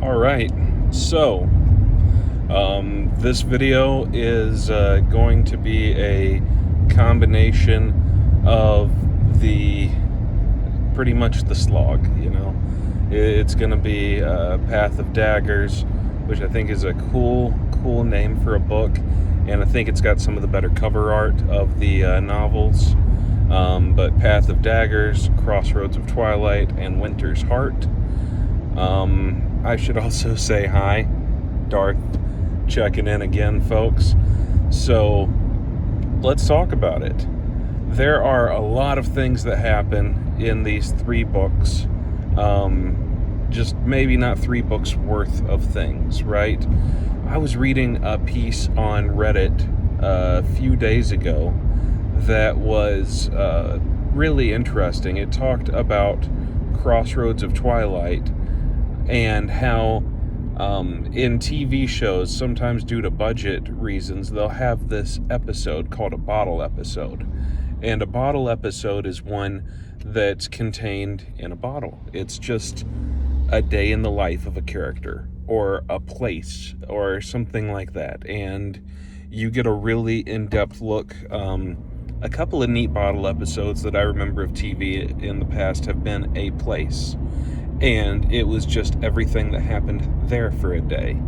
All right, so this video is going to be a combination of the pretty much the slog. It's going to be Path of Daggers, which I think is a cool name for a book, and I think it's got some of the better cover art of the novels. But Path of Daggers, Crossroads of Twilight, and Winter's Heart. I should also say hi, Darth, checking in again, folks. So let's talk about it. There are a lot of things that happen in these three books. Just maybe not 3 books worth of things, right? I was reading a piece on Reddit a few days ago that was really interesting. It talked about Crossroads of Twilight and how in TV shows, sometimes due to budget reasons, they'll have this episode called a bottle episode. And a bottle episode is one that's contained in a bottle. It's just a day in the life of a character or a place or something like that. And you get a really in-depth look. A couple of neat bottle episodes that I remember of TV in the past have been A Place. And it was just everything that happened there for a day.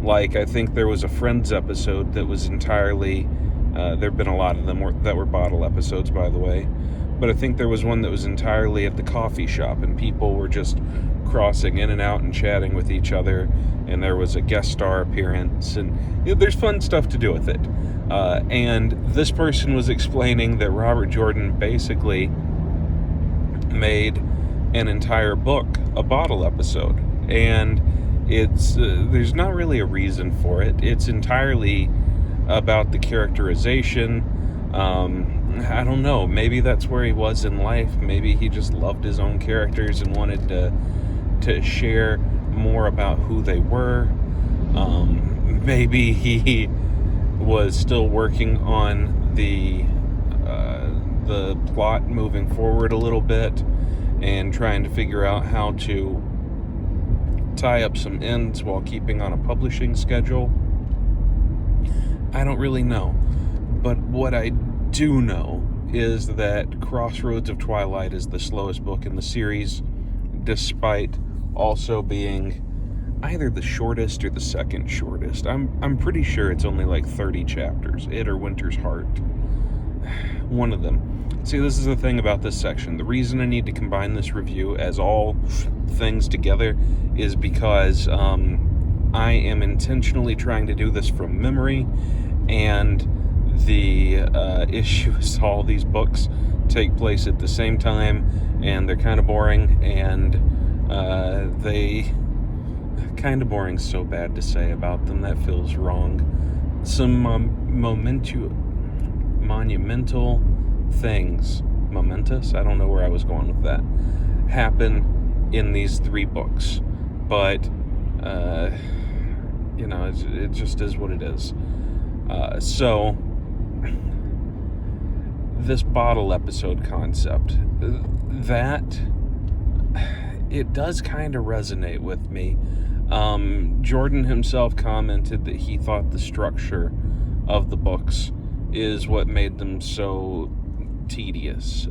Like, I think there was a Friends episode that was entirely, there've been a lot of them that were bottle episodes, by the way. But I think there was one that was entirely at the coffee shop, and people were just crossing in and out and chatting with each other. And there was a guest star appearance, and there's fun stuff to do with it. And this person was explaining that Robert Jordan basically made an entire book a bottle episode, and it's there's not really a reason for it. It's entirely about the characterization. I don't know, maybe that's where he was in life. Maybe he just loved his own characters and wanted to share more about who they were. Maybe he was still working on the plot moving forward a little bit and trying to figure out how to tie up some ends while keeping on a publishing schedule. I don't really know. But what I do know is that Crossroads of Twilight is the slowest book in the series, despite also being either the shortest or the second shortest. I'm pretty sure it's only like 30 chapters. It or Winter's Heart. One of them. See, this is the thing about this section. The reason I need to combine this review as all things together is because I am intentionally trying to do this from memory, and the issue is all these books take place at the same time, and they're kind of boring, and they... kind of boring, so bad to say about them. That feels wrong. Some monumental things, momentous, I don't know where I was going with that, happen in these 3 books. But it just is what it is. So this bottle episode concept, that it does kind of resonate with me. Jordan himself commented that he thought the structure of the books is what made them so tedious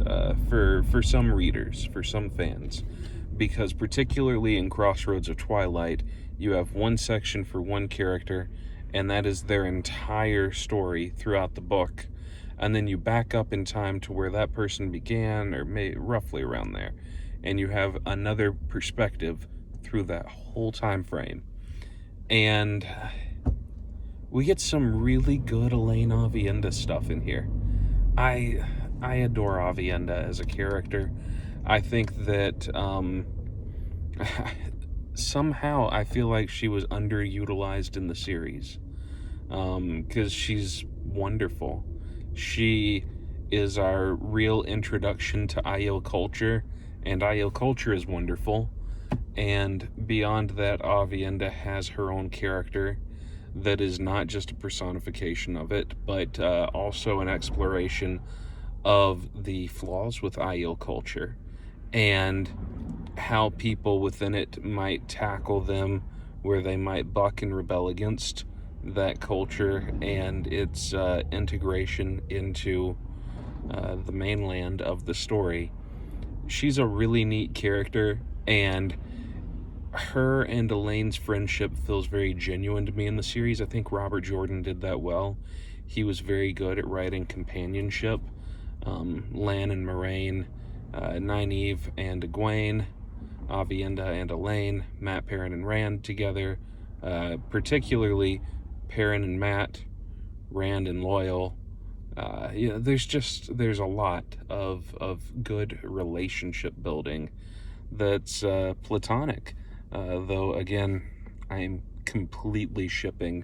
for some readers, for some fans, because particularly in Crossroads of Twilight, you have one section for one character, and that is their entire story throughout the book, and then you back up in time to where that person began, or roughly around there, and you have another perspective through that whole time frame. And we get some really good Elaine Avienda stuff in here. I adore Avienda as a character. I think that somehow I feel like she was underutilized in the series, because she's wonderful. She is our real introduction to IO culture, and IO culture is wonderful. And beyond that, Avienda has her own character that is not just a personification of it, but also an exploration of the flaws with IO culture and how people within it might tackle them where they might buck and rebel against that culture and its integration into the mainland of the story. She's a really neat character, and her and Elaine's friendship feels very genuine to me in the series. I think Robert Jordan did that well. He was very good at writing companionship. Lan and Moraine, Nynaeve and Egwene, Avienda and Elaine, Matt, Perrin, and Rand together, particularly Perrin and Matt, Rand and Loyal. There's a lot of good relationship building that's platonic. Though, again, I'm completely shipping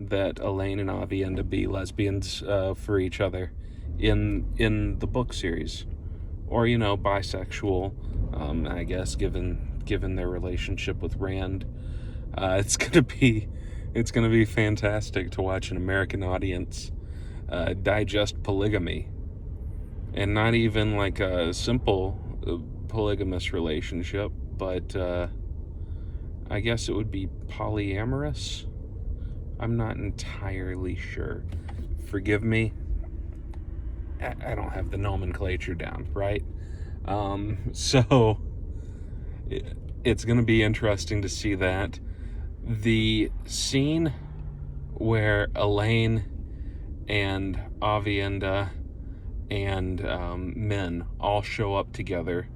that Elaine and Avienda be lesbians for each other in the book series, or bisexual. I guess given their relationship with Rand, it's gonna be fantastic to watch an American audience digest polygamy, and not even like a simple polygamous relationship, but I guess it would be polyamorous. I'm not entirely sure. Forgive me. I don't have the nomenclature down, right? So it's going to be interesting to see that. The scene where Elaine and Avienda and Min all show up together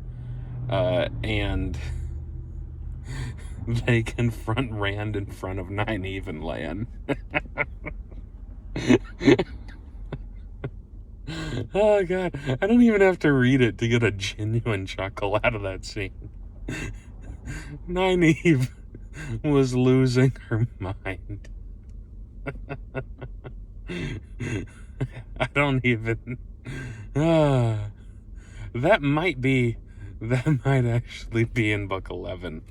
and they confront Rand in front of Nynaeve and Lan. Oh god, I don't even have to read it to get a genuine chuckle out of that scene. Nynaeve was losing her mind. I don't even... that might actually be in book 11,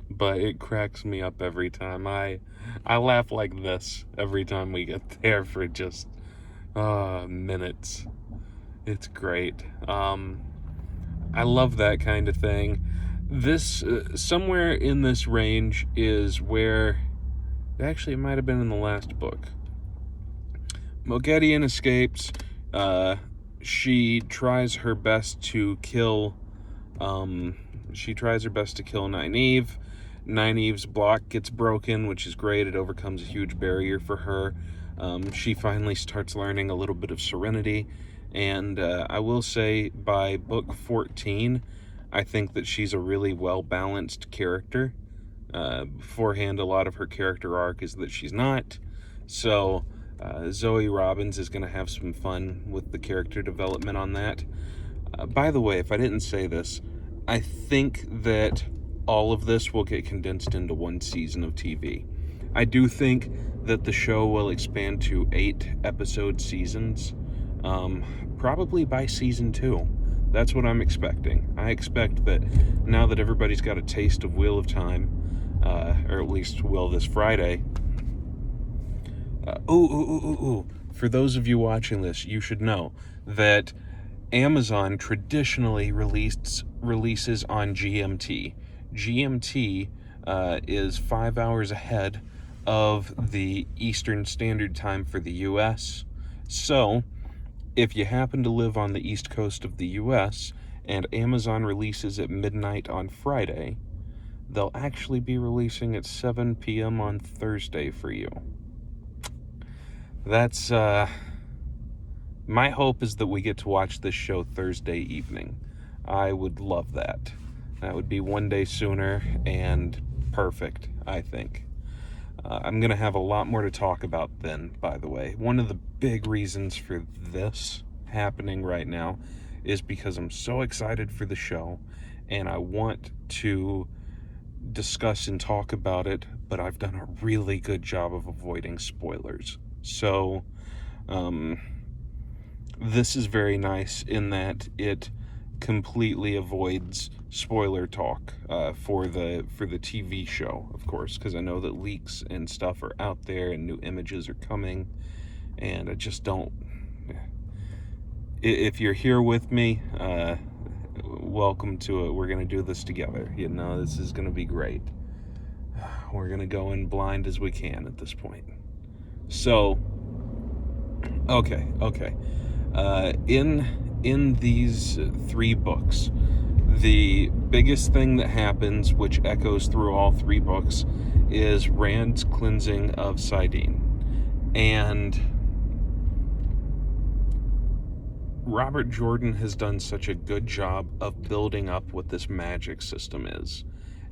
but it cracks me up every time. I laugh like this every time we get there for just minutes. It's great. I love that kind of thing. This somewhere in this range is where, actually it might have been in the last book, Moghedien escapes. She tries her best to kill Nynaeve. Nynaeve's block gets broken, which is great. It overcomes a huge barrier for her. She finally starts learning a little bit of serenity, and I will say by book 14, I think that she's a really well-balanced character. Beforehand, a lot of her character arc is that she's not. So Zoe Robbins is going to have some fun with the character development on that. By the way, if I didn't say this, I think that all of this will get condensed into one season of TV. I do think that the show will expand to 8 episode seasons, probably by season 2. That's what I'm expecting. I expect that now that everybody's got a taste of Wheel of Time, or at least will this Friday. For those of you watching this, you should know that Amazon traditionally releases on GMT. GMT is 5 hours ahead of the Eastern Standard Time for the US. So, if you happen to live on the East Coast of the US and Amazon releases at midnight on Friday, they'll actually be releasing at 7 p.m. on Thursday for you. That's, my hope is that we get to watch this show Thursday evening. I would love that. That would be one day sooner and perfect, I think. I'm going to have a lot more to talk about then, by the way. One of the big reasons for this happening right now is because I'm so excited for the show, and I want to discuss and talk about it, but I've done a really good job of avoiding spoilers. So, this is very nice in that it completely avoids spoiler talk for the TV show, of course, because I know that leaks and stuff are out there and new images are coming, and I just don't... If you're here with me, welcome to it. We're going to do this together. This is going to be great. we're going to go in blind as we can at this point. So, okay. In these 3 books, the biggest thing that happens, which echoes through all 3 books, is Rand's cleansing of Sidene. And Robert Jordan has done such a good job of building up what this magic system is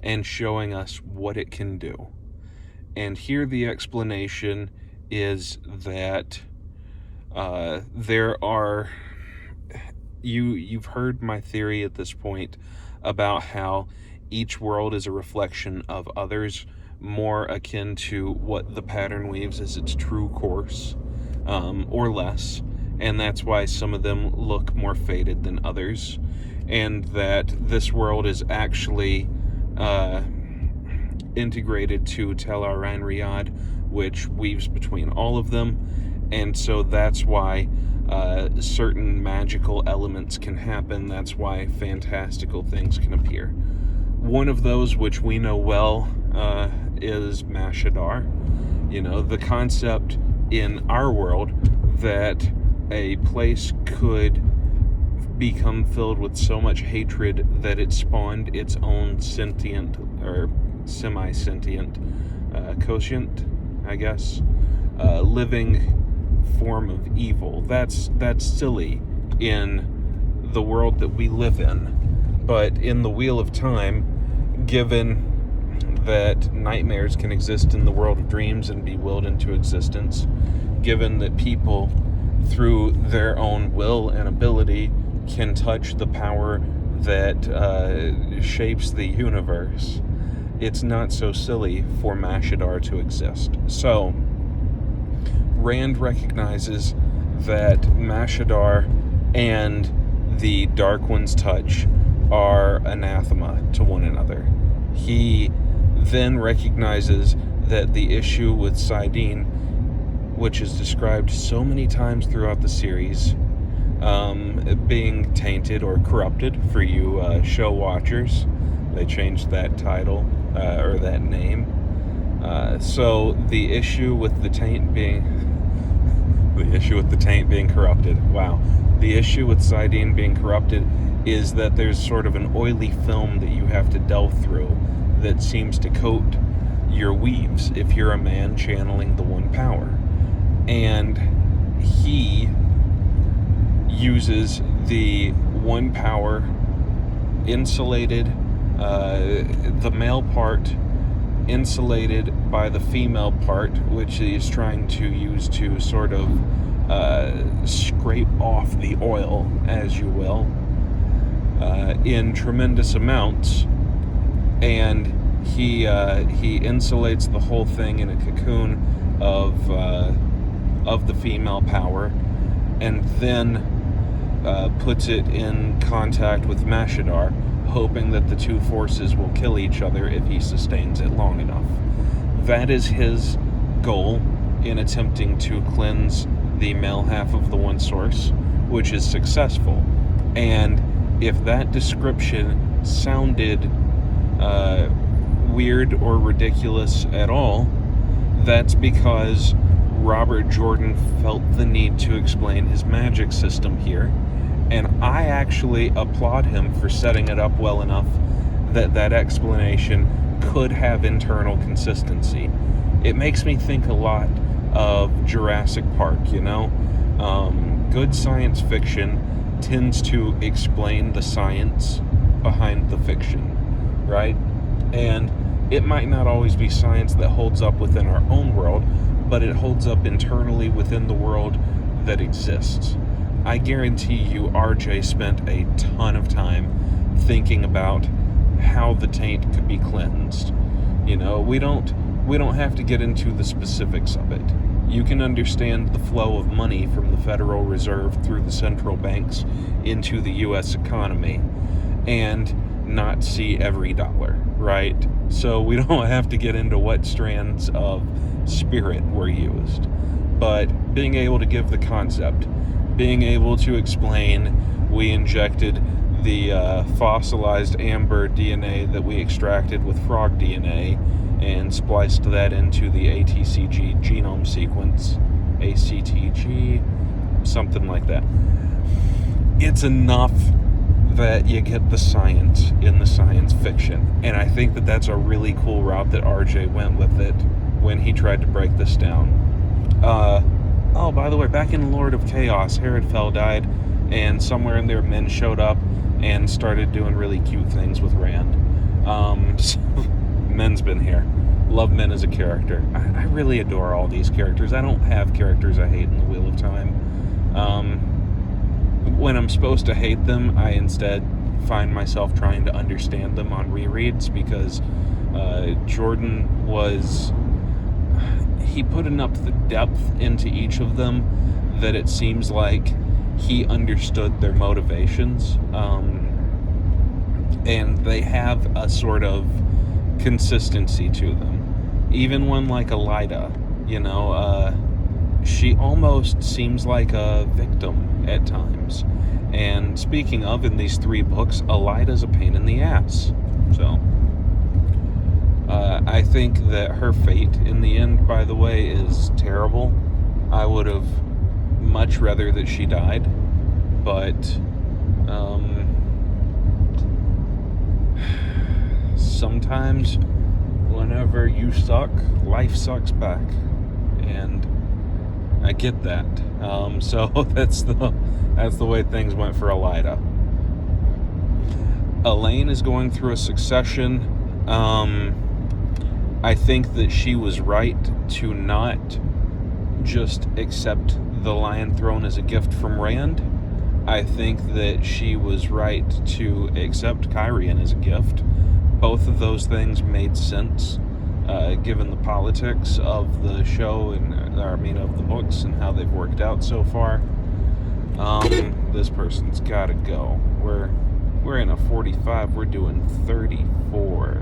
and showing us what it can do. And here the explanation is that there are... You've heard my theory at this point about how each world is a reflection of others, more akin to what the pattern weaves as its true course, or less. And that's why some of them look more faded than others. And that this world is actually integrated to Tel Aran Riyadh, which weaves between all of them. And so that's why certain magical elements can happen. That's why fantastical things can appear. One of those, which we know well, is Mashadar. You know, the concept in our world that a place could become filled with so much hatred that it spawned its own sentient or semi-sentient quotient, I guess, living form of evil. That's silly in the world that we live in. But in the Wheel of Time, given that nightmares can exist in the world of dreams and be willed into existence, given that people through their own will and ability can touch the power that shapes the universe, it's not so silly for Mashadar to exist. So Rand recognizes that Mashadar and the Dark One's touch are anathema to one another. He then recognizes that the issue with Sidene, which is described so many times throughout the series, being tainted or corrupted, for you show watchers, they changed that title, or that name. So the issue with the taint being corrupted. Wow. The issue with Sidene being corrupted is that there's sort of an oily film that you have to delve through that seems to coat your weaves if you're a man channeling the one power. And he uses the one power insulated, the male part insulated by the female part, which he's trying to use to sort of scrape off the oil, as you will, in tremendous amounts. And he insulates the whole thing in a cocoon of the female power, and then puts it in contact with Mashadar, hoping that the two forces will kill each other if he sustains it long enough. That is his goal in attempting to cleanse the male half of the one source, which is successful. And if that description sounded weird or ridiculous at all, that's because Robert Jordan felt the need to explain his magic system here, and I actually applaud him for setting it up well enough that that explanation could have internal consistency. It makes me think a lot of Jurassic Park, you know? Good science fiction tends to explain the science behind the fiction, right? And it might not always be science that holds up within our own world, but it holds up internally within the world that exists. I guarantee you RJ spent a ton of time thinking about how the taint could be cleansed. You know, we don't have to get into the specifics of it. You can understand the flow of money from the Federal Reserve through the central banks into the U.S. economy and not see every dollar, right? So we don't have to get into what strands of spirit were used. But being able to give the concept, being able to explain, we injected the fossilized amber DNA that we extracted with frog DNA and spliced that into the ATCG genome sequence, ACTG, something like that. It's enough that you get the science in the science fiction, and I think that that's a really cool route that RJ went with it when he tried to break this down. Oh, by the way, back in Lord of Chaos, Herodfell died, and somewhere in there, men showed up and started doing really cute things with Rand. So, Men's been here. Love Men as a character. I really adore all these characters. I don't have characters I hate in the Wheel of Time. When I'm supposed to hate them, I instead find myself trying to understand them on rereads, because Jordan was... he put enough the depth into each of them that it seems like he understood their motivations, and they have a sort of consistency to them. Even one like Elida, she almost seems like a victim at times. And speaking of, in these 3 books, Elida's a pain in the ass. So I think that her fate in the end, by the way, is terrible. I would have much rather that she died, but sometimes whenever you suck, life sucks back, and I get that. So that's the way things went for Elida. Elaine is going through a succession. I think that she was right to not just accept the Lion Throne as a gift from Rand. I think that she was right to accept Kyrian as a gift. Both of those things made sense, given the politics of the show and of the books and how they've worked out so far. This person's got to go. We're in a 45. We're doing 34.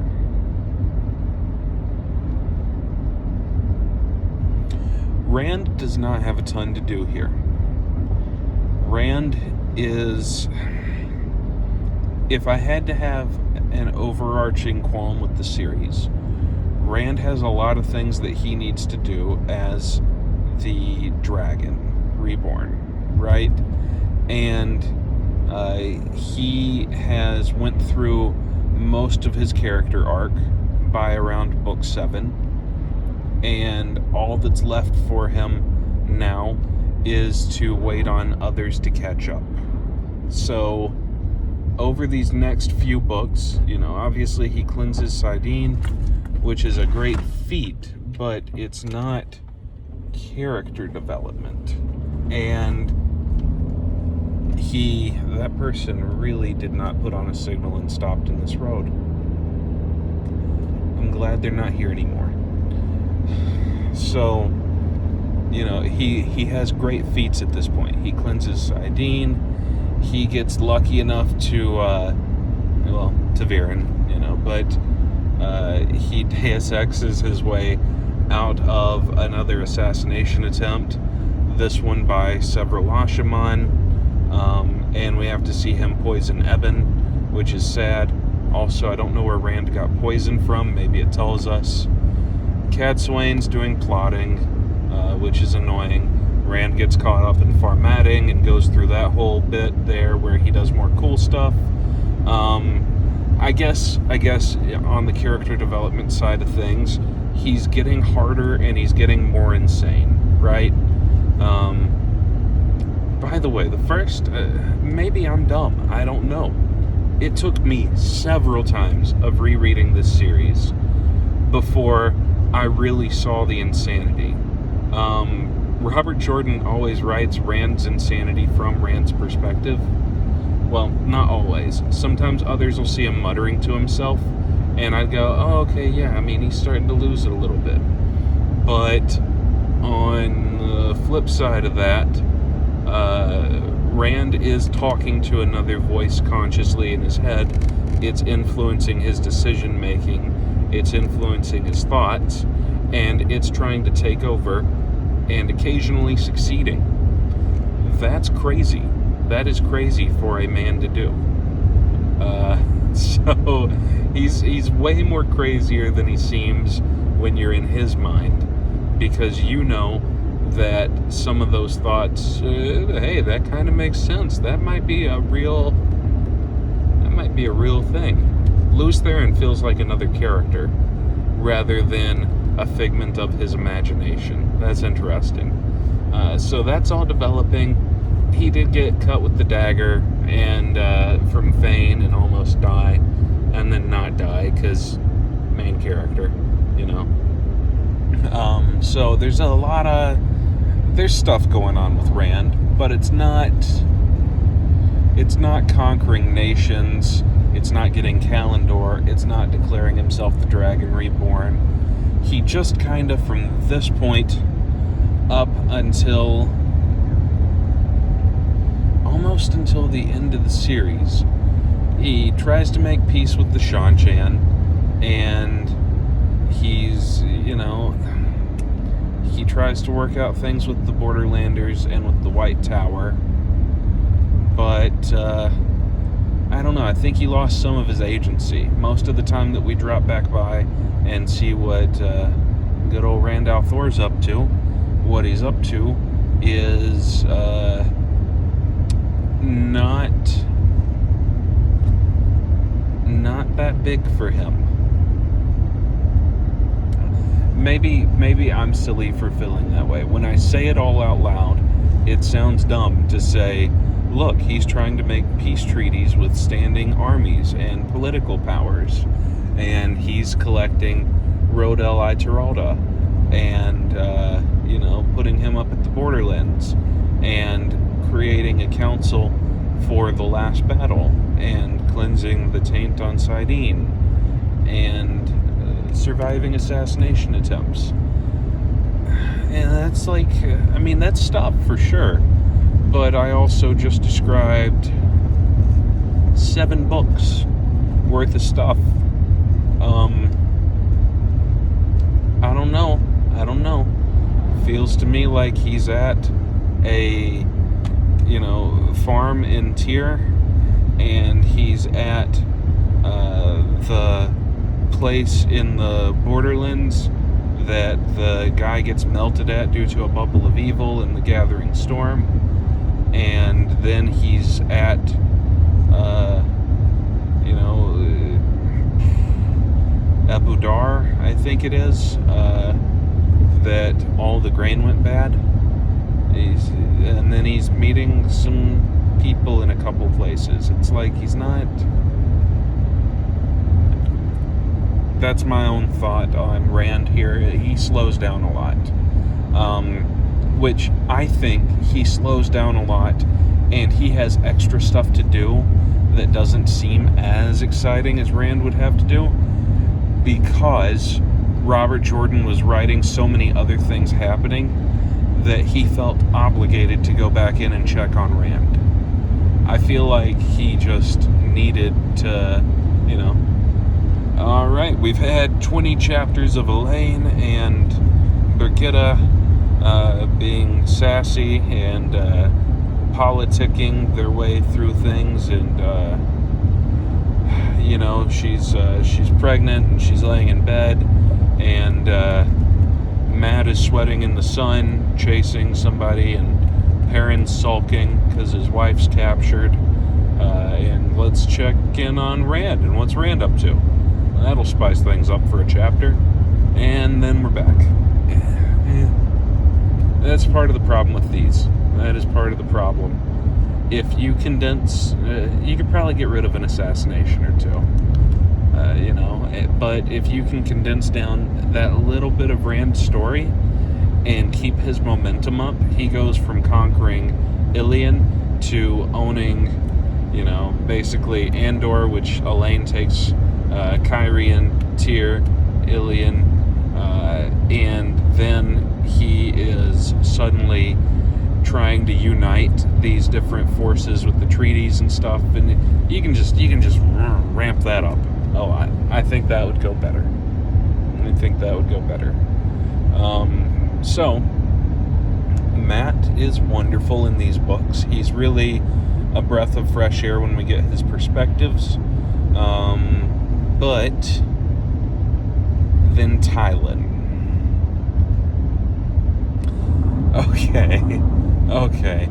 Rand does not have a ton to do here. Rand is... if I had to have an overarching qualm with the series, Rand has a lot of things that he needs to do as the Dragon Reborn, right? And he has went through most of his character arc by around book 7, and all that's left for him now is to wait on others to catch up. So over these next few books, obviously he cleanses Sidene, which is a great feat, but it's not character development. And that person really did not put on a signal and stopped in this road. I'm glad they're not here anymore. So, he has great feats at this point. He cleanses Sidene. He gets lucky enough to Viren, but he Deus Exes his way out of another assassination attempt, this one by several Ashaman, and we have to see him poison Eben, which is sad. Also, I don't know where Rand got poisoned from. Maybe it tells us. Cadsuane's doing plotting, which is annoying. Rand gets caught up in formatting and goes through that whole bit there where he does more cool stuff. I guess on the character development side of things, he's getting harder and he's getting more insane, right? By the way, the first, maybe I'm dumb, I don't know. It took me several times of rereading this series before I really saw the insanity. Robert Jordan always writes Rand's insanity from Rand's perspective. Well, not always. Sometimes others will see him muttering to himself, and I'd go, oh, okay, yeah, he's starting to lose it a little bit. But on the flip side of that, Rand is talking to another voice consciously in his head. It's influencing his decision-making. It's influencing his thoughts, and it's trying to take over and occasionally succeeding. That's crazy. That is crazy for a man to do. So he's way more crazier than he seems when you're in his mind, because you know that some of those thoughts, hey, that kind of makes sense. That might be a real thing. Lews Therin feels like another character rather than a figment of his imagination. That's interesting. So that's all developing. He did get cut with the dagger and from Thane and almost die, and then not die because main character, you know. So there's there's stuff going on with Rand, but it's not conquering nations. It's not getting Kalendor. It's not declaring himself the Dragon Reborn. He just kind of, from this point up until almost until the end of the series, he tries to make peace with the Shan-Chan, and he's, you know, he tries to work out things with the Borderlanders and with the White Tower, but I don't know, I think he lost some of his agency. Most of the time that we drop back by and see what good old Rand al'Thor's up to, what he's up to is not that big for him. Maybe I'm silly for feeling that way. When I say it all out loud, it sounds dumb to say, look, he's trying to make peace treaties with standing armies and political powers, and he's collecting Rodel Ituralda and you know, putting him up at the Borderlands and creating a council for the last battle and cleansing the taint on Sidene and surviving assassination attempts. And that's like, I mean, that's stuff for sure. But I also just described 7 books worth of stuff. I don't know. Feels to me like he's at a, you know, farm in Tyr, and he's at the place in the Borderlands that the guy gets melted at due to a bubble of evil in the Gathering Storm, and then he's at you know, Abu Dar, I think it is, that all the grain went bad. And then he's meeting some people in a couple places. It's like he's not... That's my own thought on Rand here. He slows down a lot. Which I think he slows down a lot, and he has extra stuff to do that doesn't seem as exciting as Rand would have to do, because Robert Jordan was writing so many other things happening that he felt obligated to go back in and check on Rand. I feel like he just needed to, you know... Alright, we've had 20 chapters of Elaine and Birgitta being sassy and politicking their way through things, and you know, she's pregnant and she's laying in bed, and Matt is sweating in the sun chasing somebody, and Perrin's sulking because his wife's captured, and let's check in on Rand and what's Rand up to. Well, that'll spice things up for a chapter, and then we're back. That's part of the problem with these. That is part of the problem. If you condense, you could probably get rid of an assassination or two, you know, but if you can condense down that little bit of Rand's story and keep his momentum up, he goes from conquering Ilion to owning, you know, basically Andor, which Elaine takes, Kyrian, Tyr, Ilion, and then he is suddenly trying to unite these different forces with the treaties and stuff, and you can just ramp that up. Oh, I think that would go better. So Matt is wonderful in these books. He's really a breath of fresh air when we get his perspectives. But then Tylan. Okay.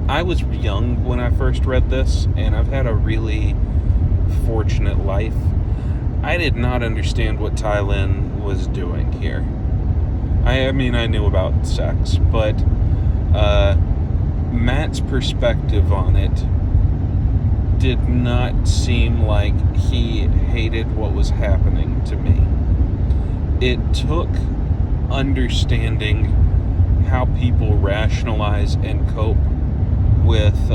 I was young when I first read this, and I've had a really fortunate life. I did not understand what Tylan was doing here. I mean, I knew about sex, but Matt's perspective on it did not seem like he hated what was happening to me. It took understanding how people rationalize and cope with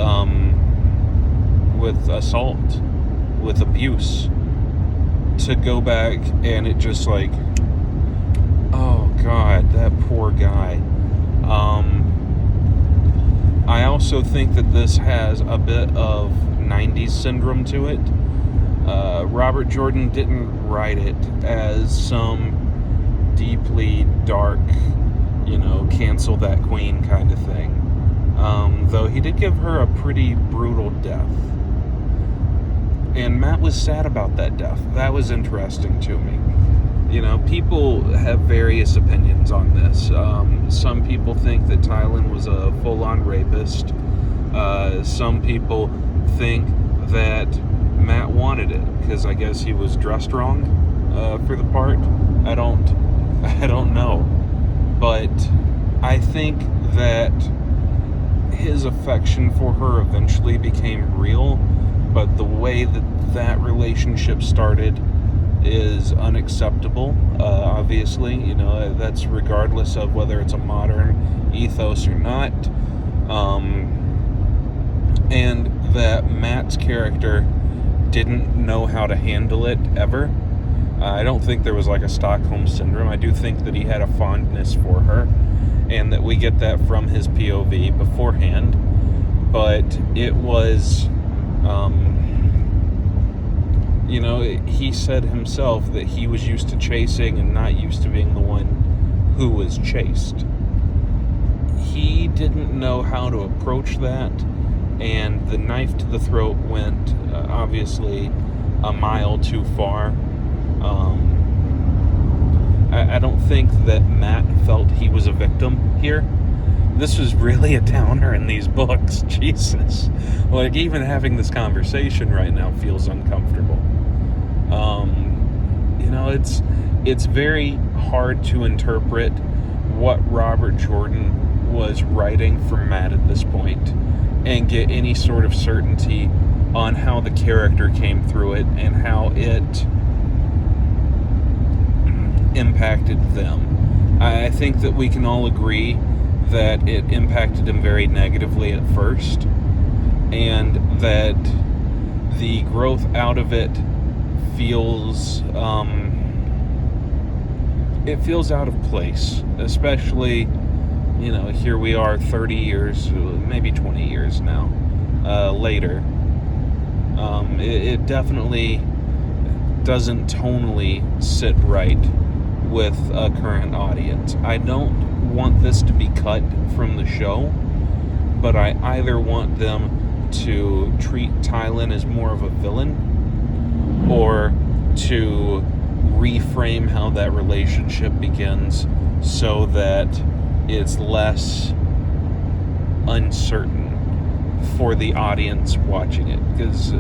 assault, with abuse, to go back and it just like, oh God, that poor guy. I also think that this has a bit of 90s syndrome to it. Robert Jordan didn't write it as some deeply dark, cancel that queen kind of thing. Though he did give her a pretty brutal death. And Matt was sad about that death. That was interesting to me. People have various opinions on this. Some people think that Tylan was a full-on rapist. Some people think that Matt wanted it because I guess he was dressed wrong for the part. I don't know. But I think that his affection for her eventually became real, but the way that relationship started is unacceptable, obviously. That's regardless of whether it's a modern ethos or not. And that Matt's character didn't know how to handle it ever. I don't think there was like a Stockholm syndrome. I do think that he had a fondness for her, and that we get that from his POV beforehand. But it was, he said himself that he was used to chasing and not used to being the one who was chased. He didn't know how to approach that, and the knife to the throat went, obviously, a mile too far. I don't think that Matt felt he was a victim here. This was really a downer in these books. Jesus. Like, even having this conversation right now feels uncomfortable. It's very hard to interpret what Robert Jordan was writing for Matt at this point and get any sort of certainty on how the character came through it and how it impacted them. I think that we can all agree that it impacted him very negatively at first, and that the growth out of it feels it feels out of place, especially here we are 30 years, maybe 20 years now later. It definitely doesn't tonally sit right with a current audience. I don't want this to be cut from the show, but I either want them to treat Tylan as more of a villain, or to reframe how that relationship begins so that it's less uncertain for the audience watching it, because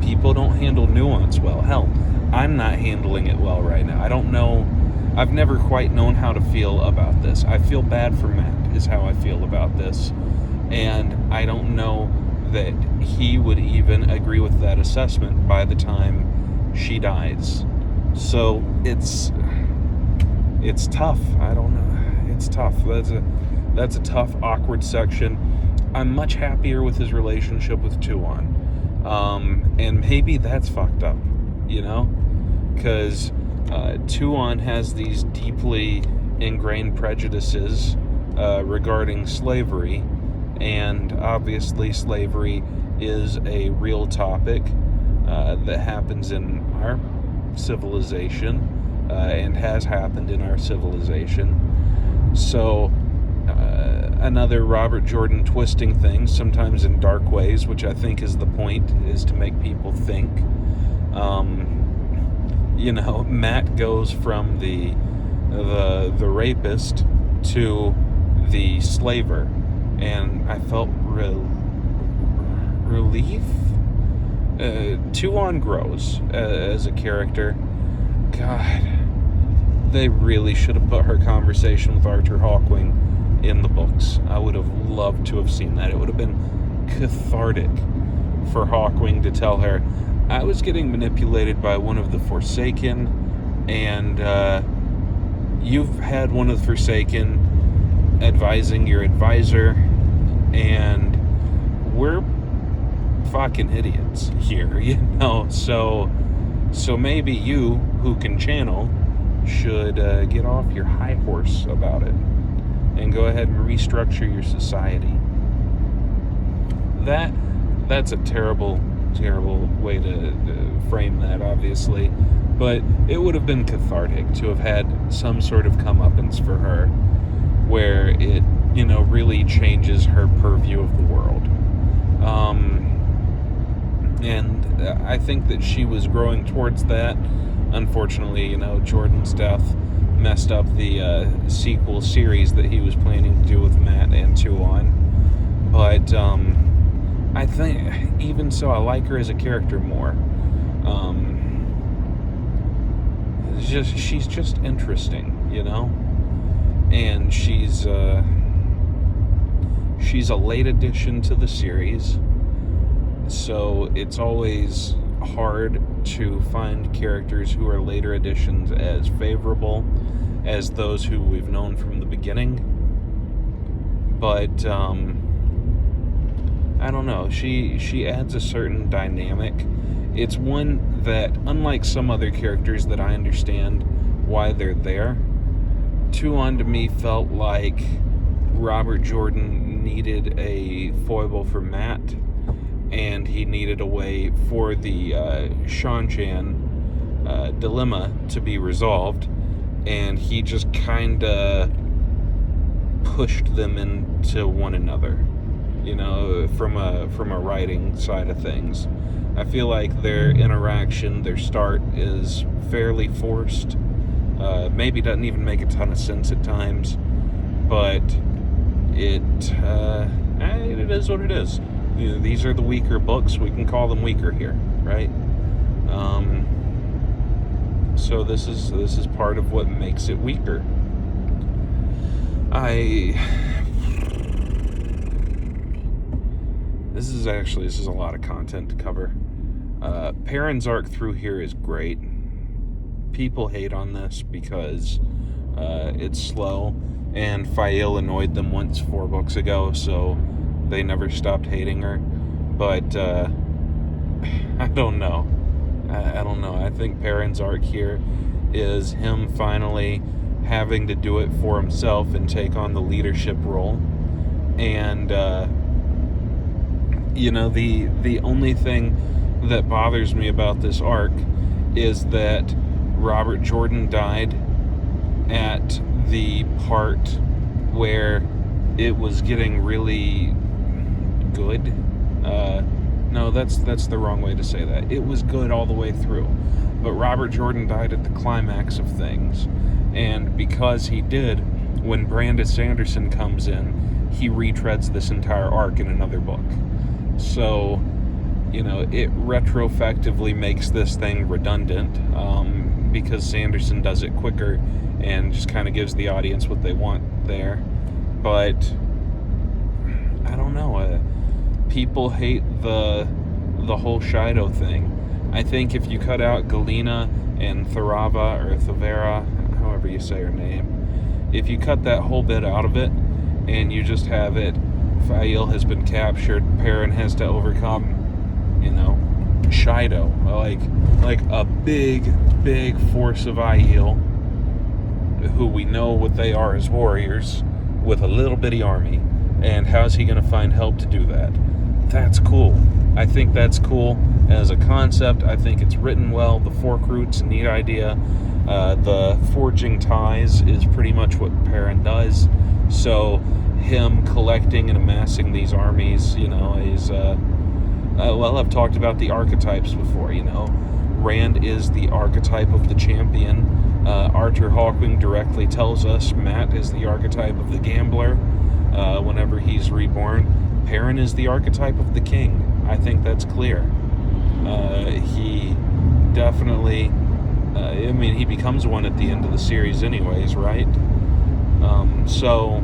people don't handle nuance well. Hell, I'm not handling it well right now. I don't know. I've never quite known how to feel about this. I feel bad for Matt, is how I feel about this. And I don't know that he would even agree with that assessment by the time she dies. So it's tough. I don't know. It's tough. That's a tough, awkward section. I'm much happier with his relationship with Tuon. And maybe that's fucked up, because Tuon has these deeply ingrained prejudices regarding slavery, and obviously slavery is a real topic that happens in our civilization and has happened in our civilization. So another Robert Jordan twisting things, sometimes in dark ways, which I think is the point, is to make people think. Matt goes from the rapist to the slaver, and I felt relief. Tuon grows as a character. God, they really should have put her conversation with Arthur Hawkwing in the books. I would have loved to have seen that. It would have been cathartic for Hawkwing to tell her, I was getting manipulated by one of the Forsaken, and you've had one of the Forsaken advising your advisor, and we're fucking idiots here, so maybe you, who can channel, should get off your high horse about it and go ahead and restructure your society. That's a terrible way to frame that, obviously, but it would have been cathartic to have had some sort of comeuppance for her, where it, really changes her purview of the world. And I think that she was growing towards that. Unfortunately, Jordan's death messed up the sequel series that he was planning to do with Matt and Tuon. But I think, even so, I like her as a character more. She's just interesting, and she's a late addition to the series, so it's always hard to find characters who are later additions as favorable as those who we've known from the beginning. But I don't know, she adds a certain dynamic. It's one that, unlike some other characters that I understand why they're there, Tuon to me felt like Robert Jordan needed a foible for Matt, and he needed a way for the Seanchan dilemma to be resolved, and he just kind of pushed them into one another, from a writing side of things. I feel like their interaction, their start, is fairly forced. Maybe doesn't even make a ton of sense at times, but it is what it is. These are the weaker books. We can call them weaker here, right? So this is part of what makes it weaker. This is a lot of content to cover. Perrin's arc through here is great. People hate on this because it's slow, and Fael annoyed them once 4 books ago, so they never stopped hating her. But I don't know. I think Perrin's arc here is him finally having to do it for himself and take on the leadership role. And the only thing that bothers me about this arc is that Robert Jordan died at the part where it was getting really good. No, that's the wrong way to say that. It was good all the way through, but Robert Jordan died at the climax of things, and because he did, when Brandon Sanderson comes in, he retreads this entire arc in another book. So, it retrospectively makes this thing redundant, because Sanderson does it quicker and just kind of gives the audience what they want there. But I don't know. People hate the whole Shido thing. I think if you cut out Galena and Tharava, or Thavera, however you say her name, if you cut that whole bit out of it and you just have it, Fael has been captured, Perrin has to overcome, Shido, like a big force of Aiel, who we know what they are as warriors, with a little bitty army. And how's he going to find help to do that? That's cool. I think that's cool as a concept. I think it's written well. The fork root's a neat idea. The forging ties is pretty much what Perrin does. So him collecting and amassing these armies. He's I've talked about the archetypes before. Rand is the archetype of the champion. Arthur Hawkwing directly tells us Matt is the archetype of the gambler whenever he's reborn. Perrin is the archetype of the king. I think that's clear. He definitely, he becomes one at the end of the series anyways, right? So,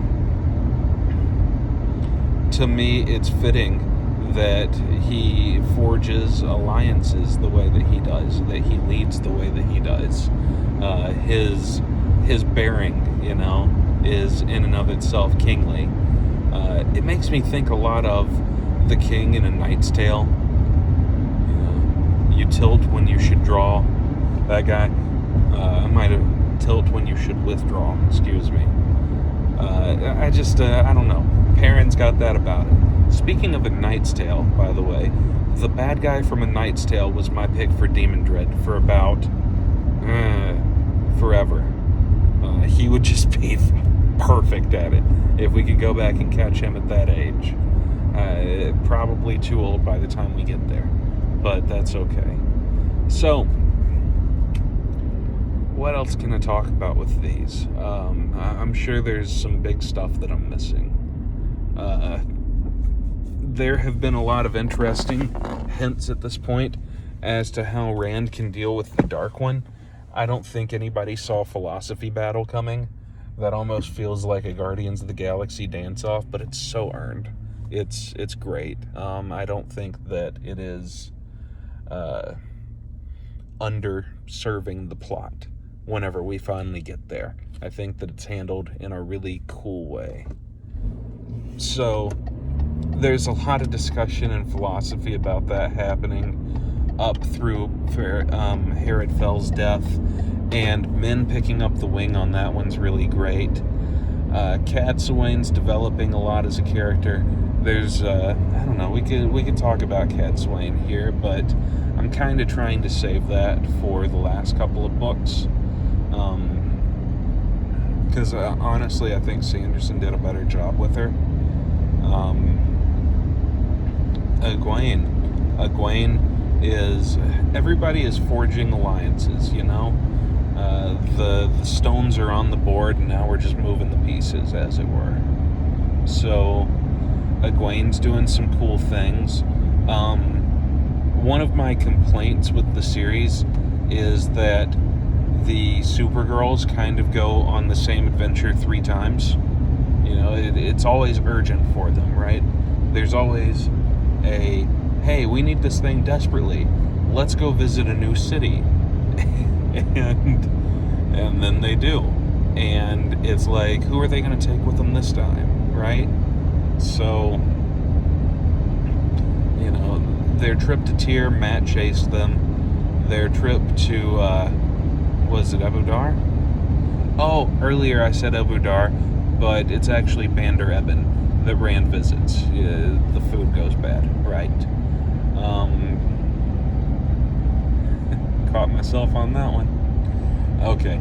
to me, it's fitting that he forges alliances the way that he does, that he leads the way that he does. His bearing, is in and of itself kingly. It makes me think a lot of the king in A Knight's Tale. You tilt when you should draw. That guy. I might have tilt when you should withdraw. Excuse me. I don't know. Perrin's got that about it. Speaking of A Knight's Tale, by the way, the bad guy from A Knight's Tale was my pick for Demon Dread for about forever. He would just be perfect at it if we could go back and catch him at that age. Probably too old by the time we get there, but that's okay. So, what else can I talk about with these? I'm sure there's some big stuff that I'm missing. There have been a lot of interesting hints at this point as to how Rand can deal with the Dark One. I don't think anybody saw Philosophy Battle coming. That almost feels like a Guardians of the Galaxy dance-off, but it's so earned. It's great. I don't think that it is underserving the plot whenever we finally get there. I think that it's handled in a really cool way. So, there's a lot of discussion and philosophy about that happening up through Herod Fell's death, and Min picking up the wing on that one's really great. Cadsuane's developing a lot as a character. There's, I don't know, we could talk about Cadsuane here, but I'm kind of trying to save that for the last couple of books. Because honestly, I think Sanderson did a better job with her. Egwene is, everybody is forging alliances, the stones are on the board, and now we're just moving the pieces, as it were. So, Egwene's doing some cool things. One of my complaints with the series is that the Supergirls kind of go on the same adventure 3 times. It's always urgent for them, right? There's always a, hey, we need this thing desperately. Let's go visit a new city. and then they do. And it's like, who are they going to take with them this time, right? So, their trip to Tyr, Matt chased them. Their trip to, was it Abu Dar? Oh, earlier I said Abu Dar, but it's actually Bandar Eben that Rand visits. The food goes bad, right? Caught myself on that one. Okay.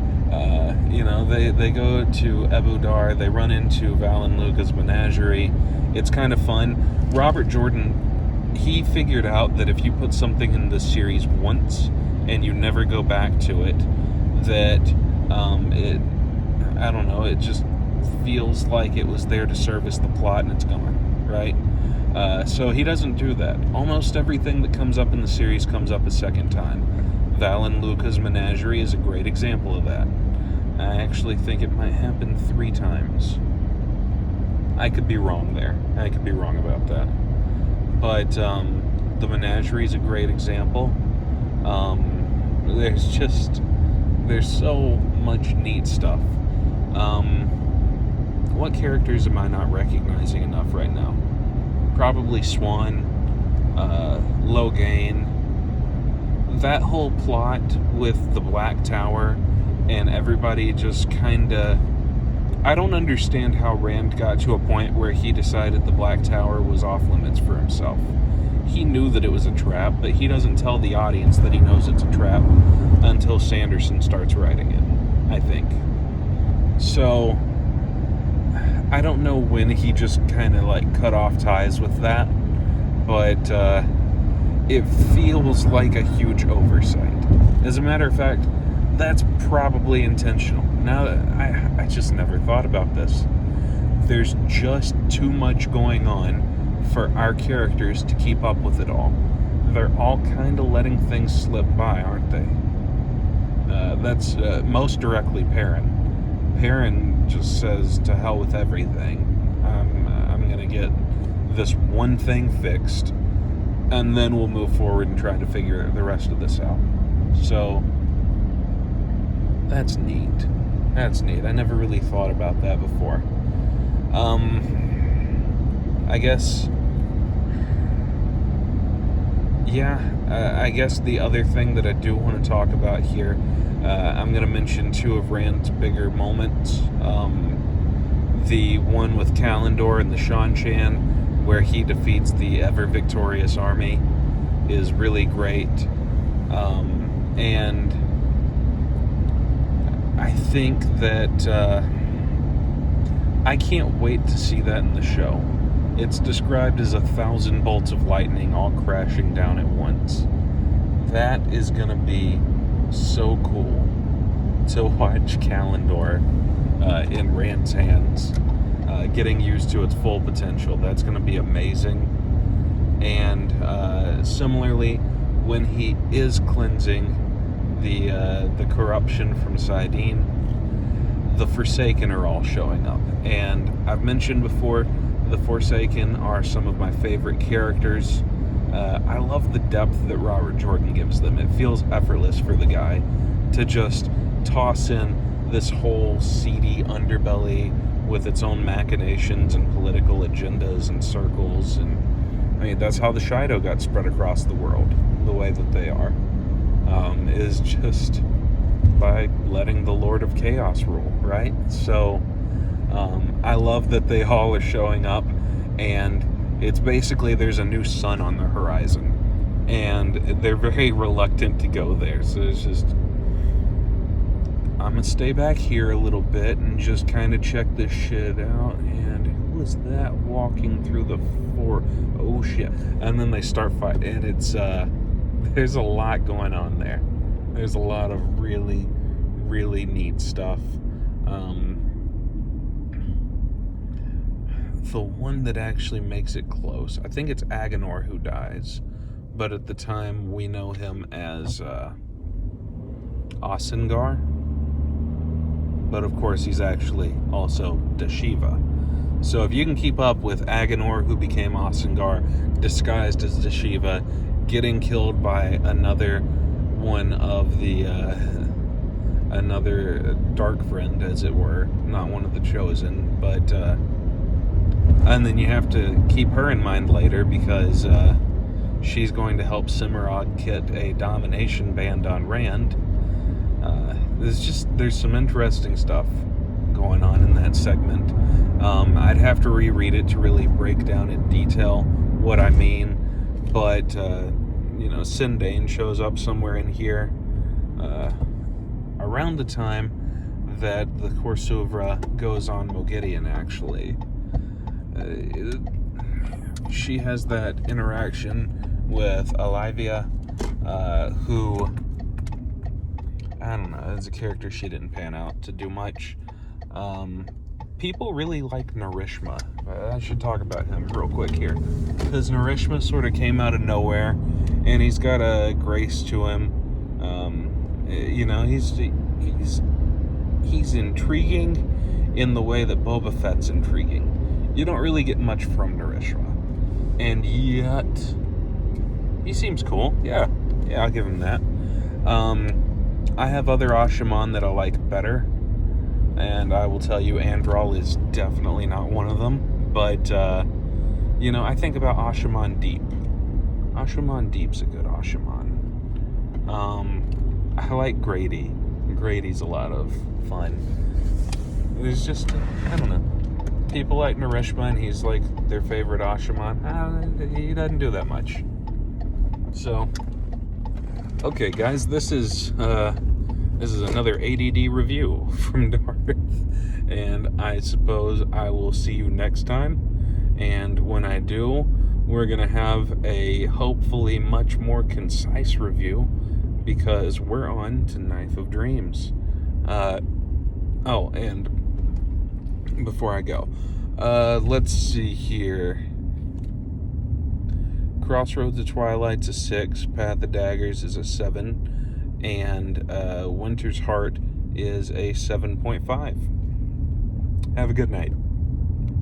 They go to Abu Dar. They run into Val and Luca's menagerie. It's kind of fun. Robert Jordan, he figured out that if you put something in the series once and you never go back to it, that it just feels like it was there to service the plot and it's gone, right? So he doesn't do that. Almost everything that comes up in the series comes up a second time. Val and Luca's menagerie is a great example of that. I actually think it might happen 3 times. I could be wrong there. I could be wrong about that. But the menagerie is a great example. There's so much neat stuff. What characters am I not recognizing enough right now? Probably Swan, Logain. That whole plot with the Black Tower and everybody just kinda... I don't understand how Rand got to a point where he decided the Black Tower was off limits for himself. He knew that it was a trap, but he doesn't tell the audience that he knows it's a trap until Sanderson starts writing it, I think. So, I don't know when he just kind of like cut off ties with that, but it feels like a huge oversight. As a matter of fact, that's probably intentional. Now, I just never thought about this. There's just too much going on for our characters to keep up with it all. They're all kind of letting things slip by, aren't they? That's most directly Perrin. Perrin just says, to hell with everything. I'm going to get this one thing fixed, and then we'll move forward and try to figure the rest of this out. So, that's neat. That's neat. I never really thought about that before. I guess... I guess the other thing that I do want to talk about here, I'm going to mention two of Rand's bigger moments. The one with Kalendor and the Shan-Chan, where he defeats the ever-victorious army, is really great. And I think that I can't wait to see that in the show. It's described as 1,000 bolts of lightning all crashing down at once. That is going to be so cool to watch Kalendor in Rand's hands, getting used to its full potential. That's going to be amazing. And similarly, when he is cleansing the corruption from Sidene, the Forsaken are all showing up. And I've mentioned before, the Forsaken are some of my favorite characters. I love the depth that Robert Jordan gives them. It feels effortless for the guy to just toss in this whole seedy underbelly with its own machinations and political agendas and circles. And I mean, that's how the Shido got spread across the world the way that they are, is just by letting the Lord of Chaos rule, right? So I love that they all are showing up, and it's basically there's a new sun on the horizon, and they're very reluctant to go there. So it's just, I'm gonna stay back here a little bit and just kind of check this shit out. And who is that walking through the floor? Oh shit! And then they start fighting, and it's there's a lot going on there. There's a lot of really, really neat stuff. The one that actually makes it close, I think it's Agenor who dies, but at the time we know him as Osingar, but of course he's actually also Dashiva. So if you can keep up with Agenor, who became Osingar, disguised as Dashiva, getting killed by another one of the another dark friend, as it were, not one of the chosen, but and then you have to keep her in mind later, because she's going to help Cimarog kit a domination band on Rand. There's some interesting stuff going on in that segment. I'd have to reread it to really break down in detail what I mean, but Sindane shows up somewhere in here around the time that the Korsuvra goes on Moghedian, actually. She has that interaction with Olivia, who, I don't know, as a character she didn't pan out to do much. People really like Narishma. I should talk about him real quick here, because Narishma sort of came out of nowhere, and he's got a grace to him. He's intriguing in the way that Boba Fett's intriguing. You don't really get much from Narishma, and yet he seems cool. Yeah, I'll give him that. I have other Ashaman that I like better, and I will tell you Andral is definitely not one of them, but I think about Ashaman Deep. Ashaman Deep's a good Ashaman. I like Grady. Grady's a lot of fun. There's just, I don't know. People like Narishma, and he's like their favorite Ashaman. He doesn't do that much. So, okay, guys, this is This is another ADD review from Darth, and I suppose I will see you next time. And when I do, we're going to have a hopefully much more concise review, because we're on to Knife of Dreams. Oh, and before I go, let's see here. Crossroads of Twilight's a 6, Path of Daggers is a 7, and Winter's Heart is a 7.5. Have a good night.